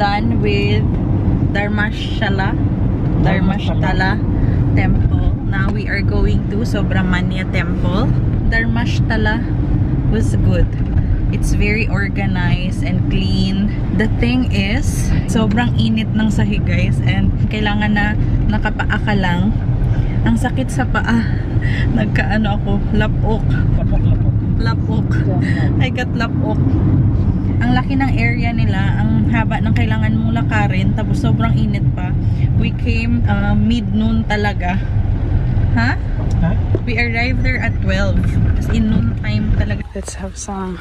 done with Dharmashala Temple. Now we are going to Subramania Temple. Dharmashala was good. It's very organized and clean. The thing is, sobrang init ng sahig guys, and kailangan na nakapaa ka lang. Ang sakit sa paa. Nagkaano ako, lapok. I got lapok. Ang laki ng area nila, ang haba ng kailangan mong lakarin, tapos sobrang init pa. We came mid-noon talaga. Ha? Huh? We arrived there at 12. As in noon time talaga. Let's have some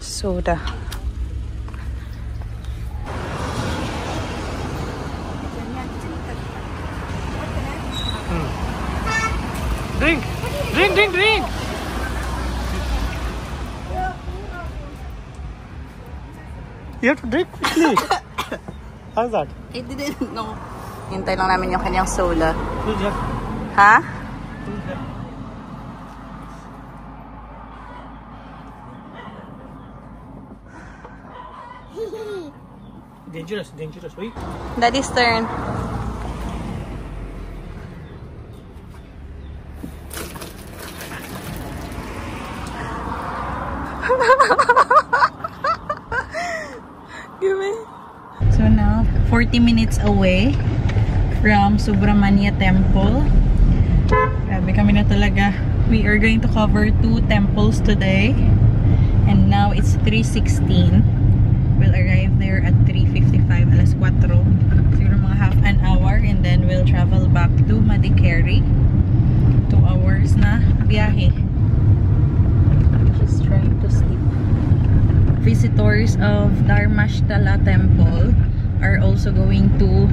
soda. Drink! You have to drink quickly. How's that? I didn't know. Hintay lang namin yung kanyang soda. Ha? Dangerous. Wait. Daddy's turn. So now, 40 minutes away from Subramania Temple. Grabe kami na talaga. We are going to cover 2 temples today. And now it's 3:16. We'll arrive there at 3:55, alas 4. Siguro mga half an hour, and then we'll travel back to Madikeri. 2 hours na biyahe. Just trying to sleep. Visitors of Dharmashala Temple are also going to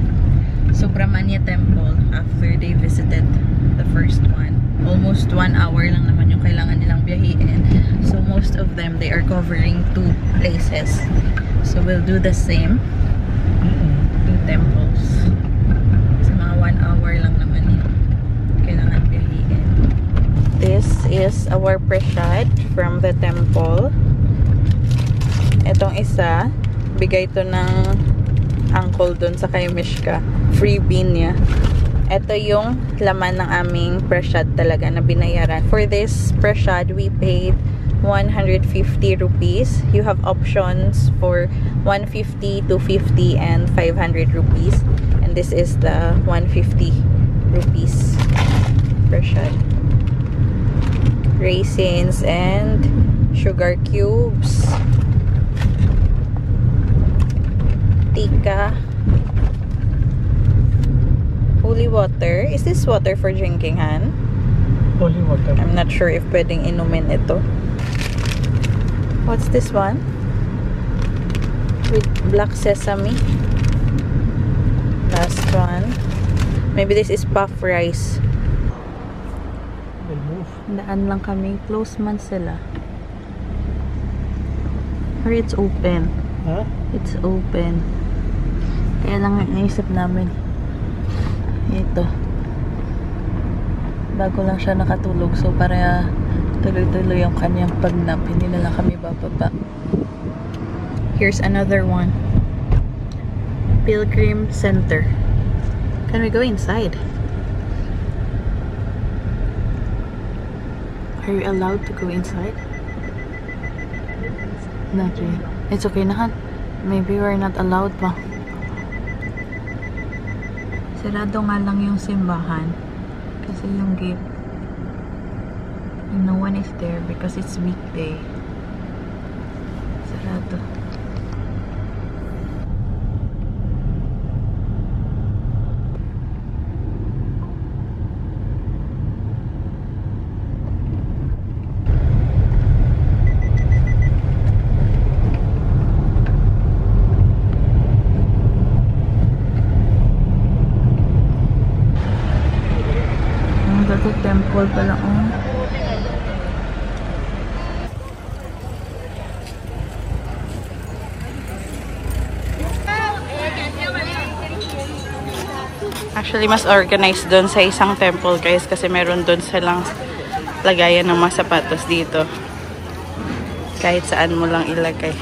Subramania Temple after they visited the first one. Almost 1 hour lang naman yung kailangan nilang biyahiin. So most of them, they are covering 2 places. So we'll do the same. 2 temples. Sa mga 1 hour lang naman yun. Kailangan biyahiin. This is our prasad from the temple. Itong isa, bigay to ng uncle dun sa kay Mishka. Freebie niya. Ito yung laman ng aming prasad talaga na binayaran. For this prasad, we paid 150 rupees. You have options for 150, 250, and 500 rupees. And this is the 150 rupees prasad. Raisins and sugar cubes. Tika. Holy water. Is this water for drinking, Han? Holy water. I'm not sure if pwedeng inumin ito. What's this one? With black sesame. Last one. Maybe this is puff rice. We'll move. Daan lang kami. Close man sila. Or it's open. Huh? It's open. Kaya lang naisip namin. Ito. Bago lang siya nakatulog. So para tuloy-tuloy yung kanyang pagnap. Hindi na lang kami bababa. Here's another one. Pilgrim Center. Can we go inside? Are you allowed to go inside? Not really. It's okay na, Han. Maybe we're not allowed pa. Sarado nga lang yung simbahan. Kasi yung gate, no one is there because it's weekday. Sarado. Temple pala, oh. Actually, mas organized doon sa isang temple, guys, kasi meron doon silang lagayan ng mga sapatos dito. Kahit saan mo lang ilagay.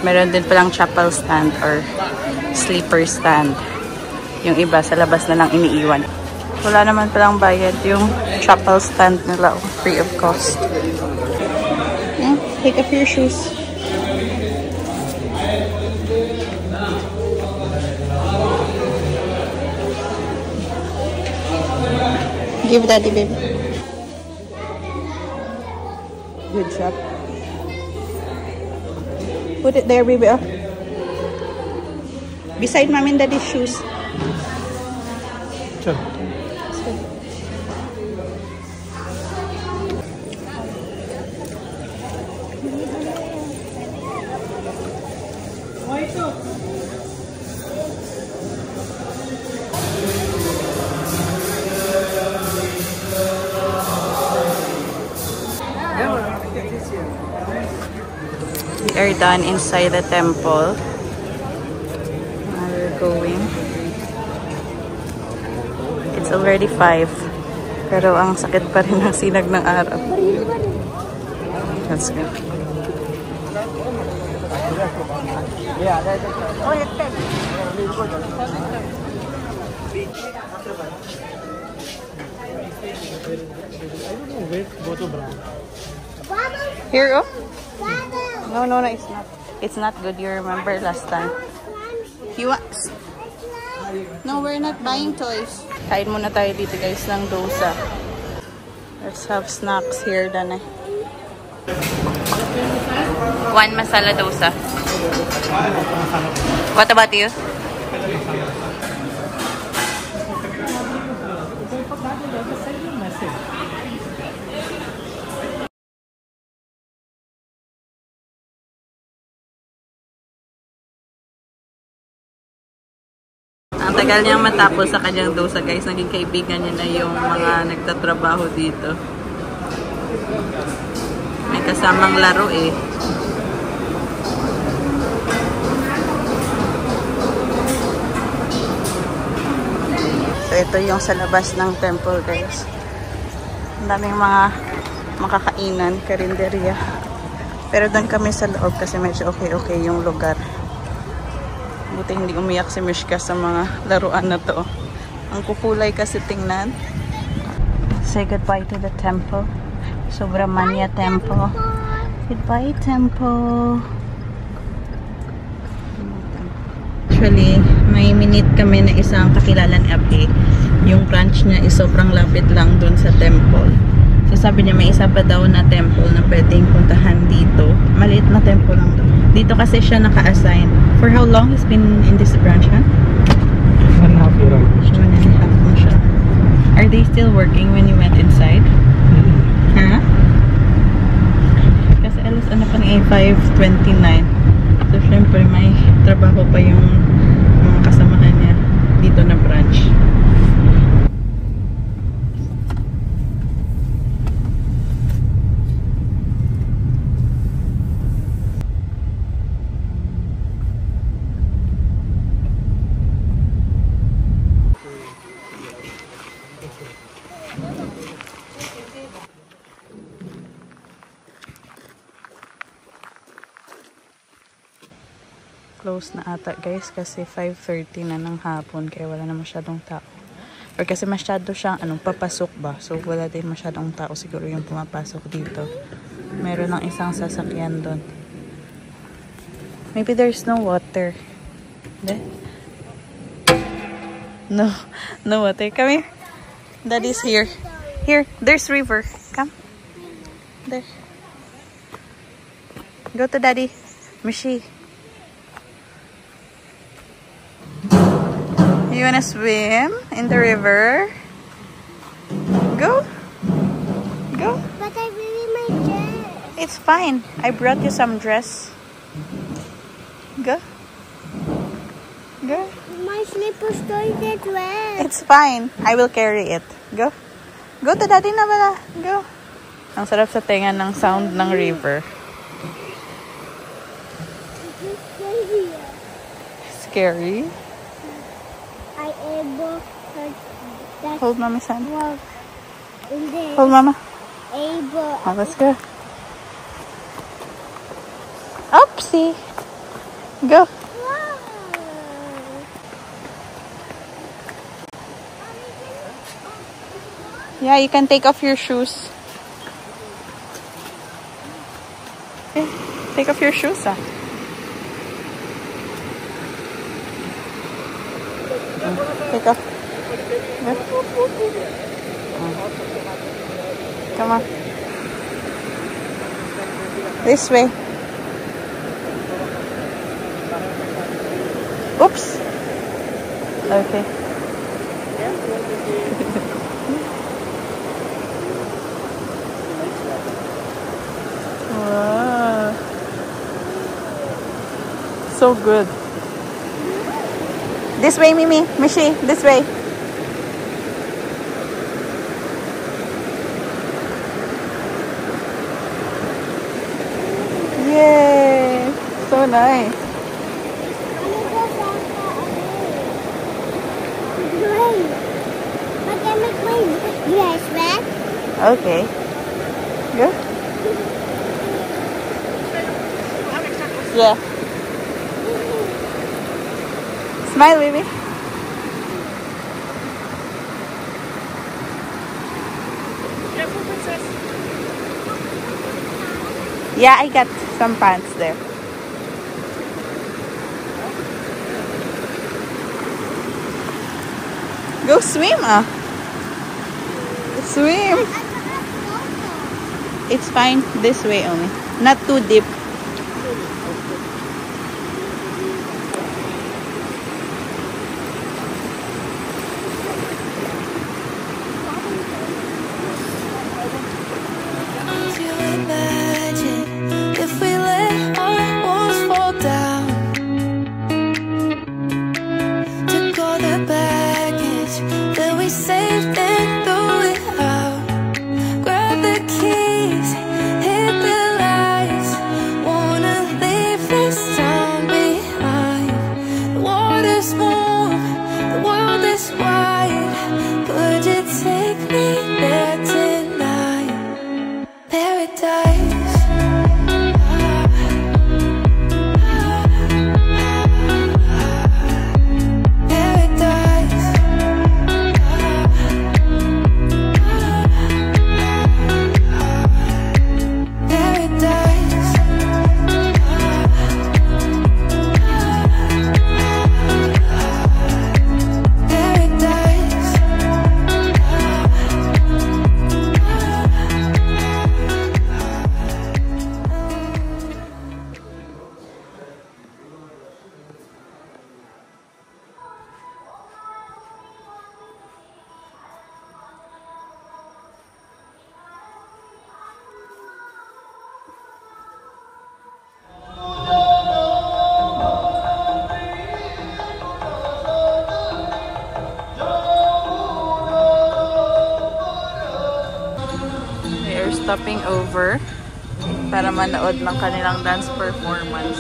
Meron din palang chapel stand or sleeper stand. Yung iba sa labas na lang iniiwan. Wala naman palang bayad yung chapel stand nila. Free of cost. Yeah, take off your shoes. Give daddy, baby. Good job. Put it there, baby. Oh. Beside mommy and daddy's shoes. Sure. We are done inside the temple. Now we're going. It's already 5. Pero ang sakit pa rin ng sinag ng araw. Let's go. Here, oh. No, it's not. It's not good. You remember last time. You want? No, we're not buying toys. Kain muna tayo dito guys ng dosa. Let's have snacks here, Dane. 1 masala dosa. What about you? Ang tagal niyang matapos sa kanyang dosa guys. Naging kaibigan niya na yung mga nagtatrabaho dito. May kasamang laro eh. So ito yung sa labas ng temple guys. Ang daming mga makakainan, karinderya. Pero doon kami sa loob kasi medyo okay yung lugar. Buti hindi umiyak si Mishka sa mga laruan na to. Ang kukulay kasi tingnan. Say goodbye to the temple. Subramania Temple. Goodbye, temple. Actually, may minute kami na isang kakilalan ape. Yung branch niya is sobrang lapit lang dun sa temple. So sabi niya may isa pa daw na temple na pwedeng puntahan dito. Maliit na temple lang doon. Dito kasi siya naka-assign. For how long has been in this branch, huh? 1.5 years. 1.5 na siya. Are they still working when you went inside? Huh? Kasi alas ano pa ni 5:29. So syempre may trabaho pa yung mga kasamahan niya dito na branch. Close na ata guys kasi 5:30 na ng hapon kaya wala na masyadong tao. Or kasi masyado siyang papasok ba. So wala din masyadong tao siguro yung pumapasok dito. Meron ng isang sasakyan doon. Maybe there's no water. No water. Come here. Daddy's here. Here, there's river. Come. There. Go to daddy. Mishi. You wanna swim in the river? Go. Go. But I really my dress. It's fine. I brought you some dress. Go. Go. My slippers don't get wet. It's fine. I will carry it. Go. Go to daddy na bala. Go. Ang sarap sa tenga ng sound ng river. Scary. I able that Hold mommy's hand. was in there. Hold mama. Able. Oh, let's go. Oopsie. Go. Wow. Yeah, you can take off your shoes. Okay. Take off your shoes, ah. Take off. Yeah. Come on. This way. Oops. Okay. Wow. So good. This way, Mimi. Mishi, this way. Yay! So nice. Great. I can make my dress back. Okay. Go. Yeah. Smile, baby. Yeah, I got some pants there. Go swim, ah. Swim. It's fine this way only. Not too deep. Stopping over para manood ng kanilang dance performance.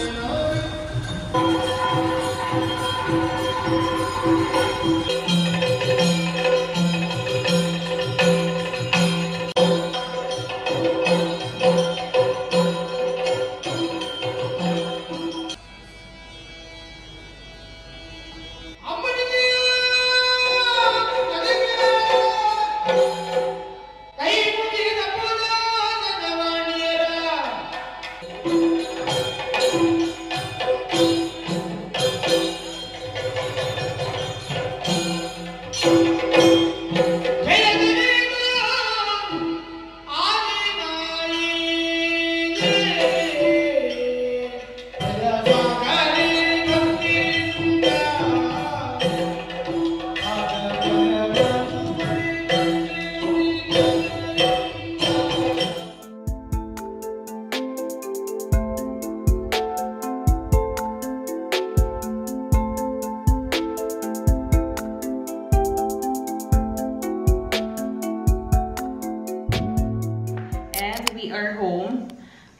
We are home.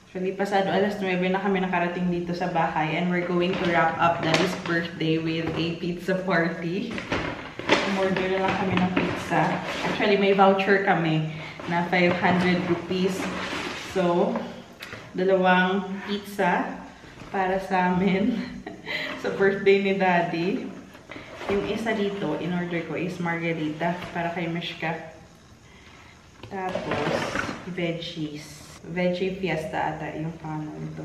Actually, pasado alas 9 na kami nakarating dito sa bahay and we're going to wrap up Daddy's birthday with a pizza party. Umorder na lang kami ng pizza. Actually, may voucher kami na 500 rupees. So, dalawang pizza para sa amin sa birthday ni Daddy. Yung isa dito, in-order ko is margarita para kay Mishka. Tapos, veggies. Veggie fiesta ata yung pangalan nito.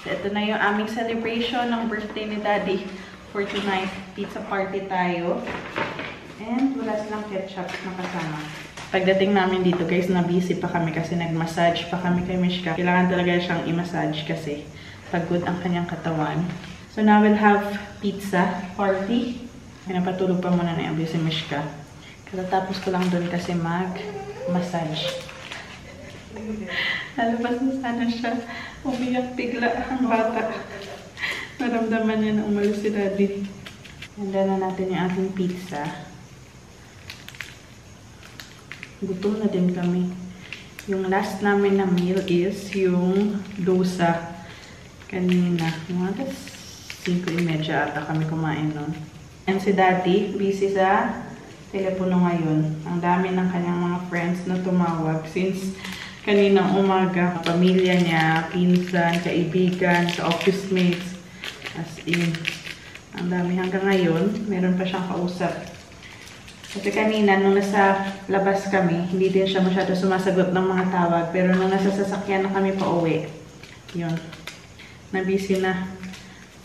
So, ito na yung aming celebration ng birthday ni Daddy. For tonight, pizza party tayo. And wala silang ketchup na kasama. Pagdating namin dito guys, na-busy pa kami kasi nag-massage pa kami kay Mishka. Kailangan talaga siyang i-massage kasi pagod ang kanyang katawan. So now we'll have pizza party. Pinapatulog pa muna na yung si Mishka. Katatapos ko lang doon kasi mag-massage. Nalabas na sana siya. Umiyak bigla ang bata. Naramdaman niya na umalis si Daddy. Handa na natin yung ating pizza. Gutom na din kami. Yung last namin na meal is yung dosa. Kanina. Mga 5:30 ata kami kumain nun. And si Daddy, busy sa telepono ngayon. Ang dami ng kanyang mga friends na tumawag since kaninang umaga. Pamilya niya, pinsan, kaibigan, sa office mates. As in, ang dami hanggang ngayon. Meron pa siyang kausap. Kasi kanina, nung nasa labas kami, hindi din siya masyado sumasagot ng mga tawag. Pero nung nasa sasakyan na kami pa uwi, yun, na-busy na.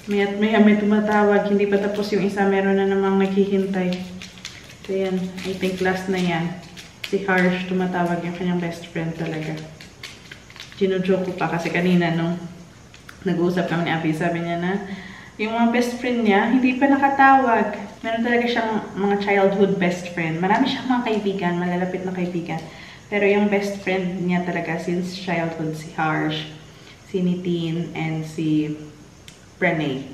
May tumatawag, hindi pa tapos yung isa, meron na namang naghihintay. So yan, I think last na yan. Si Harsh, tumatawag yung kanyang best friend talaga. Gino-joke ko pa kasi kanina nung nag-uusap kami ni Abby, sabi niya na yung mga best friend niya, hindi pa nakatawag. Meron talaga siyang mga childhood best friend. Marami siyang mga kaibigan, malalapit na kaibigan. Pero yung best friend niya talaga since childhood, si Harsh, si Nitin, and si Pranay.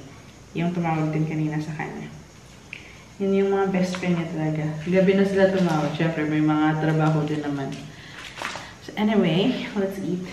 Yung tumawag din kanina sa kanya. Yun yung mga best friend niya talaga. Gabi na sila tumawag. Siyempre, may mga trabaho din naman. So anyway, let's eat.